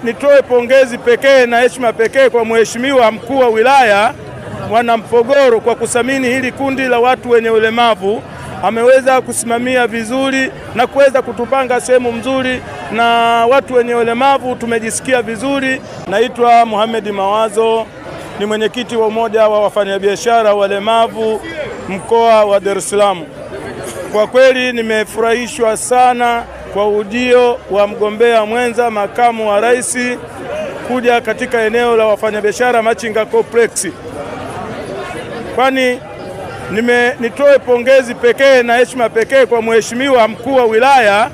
nitoe pongezi pekee na heshima pekee kwa Mheshimiwa Mkuu wa Wilaya Mwanampogoro kwa kusamini hili kundi la watu wenye ulemavu. Ameweza kusimamia vizuri na kuweza kutupanga sehemu mzuri na watu wenye ulemavu, tumejisikia vizuri. Naitwa Mohamed Mawazo, ni mwenyekiti wa umoja wa wafanyabiashara walemavu mkoa wa Dar es Salaam. Kwa kweli nimefurahishwa sana kwa ujio wa mgombea mwenza makamu wa rais kuja katika eneo la wafanyabiashara Machinga Complex. Kwani nitoe pongezi pekee na heshima pekee kwa Mheshimiwa Mkuu wa Wilaya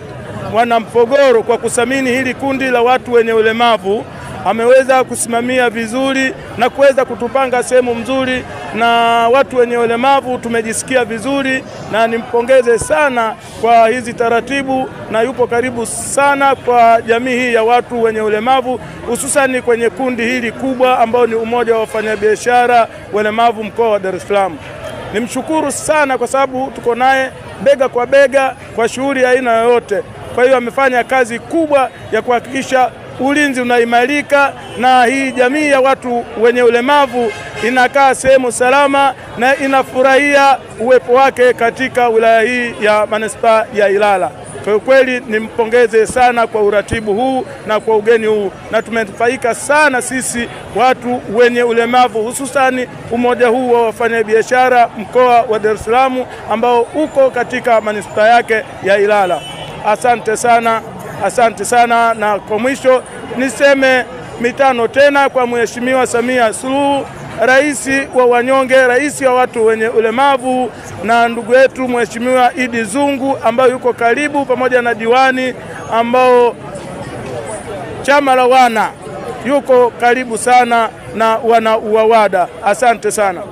Mwanampogoro kwa kusamini hili kundi la watu wenye ulemavu. Ameweza kusimamia vizuri na kuweza kutupanga sehemu mzuri na watu wenye ulemavu, tumejisikia vizuri na nimpongeze sana kwa hizi taratibu, na yupo karibu sana kwa jamii hii ya watu wenye ulemavu, hususani kwenye kundi hili kubwa ambao ni umoja wa wafanyabiashara walemavu mkoa wa Dar es Salaam. Nimshukuru sana kwa sababu tuko naye bega kwa bega kwa shughuli ya aina yoyote. Kwa hiyo amefanya kazi kubwa ya kuhakikisha ulinzi unaimarika na hii jamii ya watu wenye ulemavu inakaa sehemu salama na inafurahia uwepo wake katika wilaya hii ya manispaa ya Ilala. Kwa kweli nimpongeze sana kwa uratibu huu na kwa ugeni huu, na tumefaika sana sisi watu wenye ulemavu, hususani umoja huu wa wafanyabiashara mkoa wa Dar es Salaam ambao uko katika manispaa yake ya Ilala. Asante sana, asante sana. Na kwa mwisho niseme mitano tena kwa Mheshimiwa Samia Suluhu, rais wa wanyonge, rais wa watu wenye ulemavu, na ndugu yetu Mheshimiwa Idi Zungu ambao yuko karibu, pamoja na diwani ambao chama la wana yuko karibu sana na wana uwawada. Asante sana.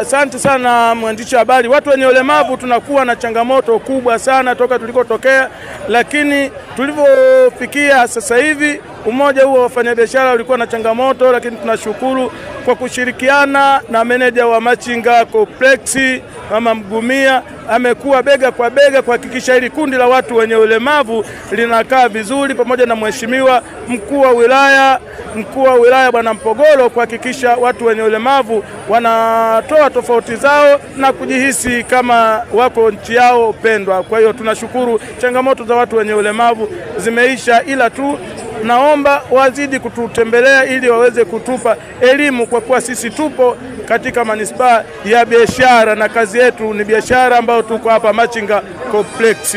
Asante sana mwandishi habari. Watu wenye ulemavu tunakuwa na changamoto kubwa sana toka tulikotokea, lakini tulivyofikia sasa hivi umoja huo wa wafanyabiashara ulikuwa na changamoto, lakini tunashukuru kwa kushirikiana na meneja wa Machinga Complex Mama Mgumia, amekuwa bega kwa bega kuhakikisha hili kundi la watu wenye ulemavu linakaa vizuri, pamoja na Mheshimiwa Mkuu wa Wilaya Bwana Mpogoro kuhakikisha watu wenye ulemavu wanatoa tofauti zao na kujihisi kama wako nchi yao pendwa. Kwa hiyo tunashukuru, changamoto za watu wenye ulemavu zimeisha, ila tu naomba wazidi kututembelea ili waweze kutupa elimu, kwa kuwa sisi tupo katika manispaa ya biashara na kazi yetu ni biashara, ambao tuko hapa Machinga Complex.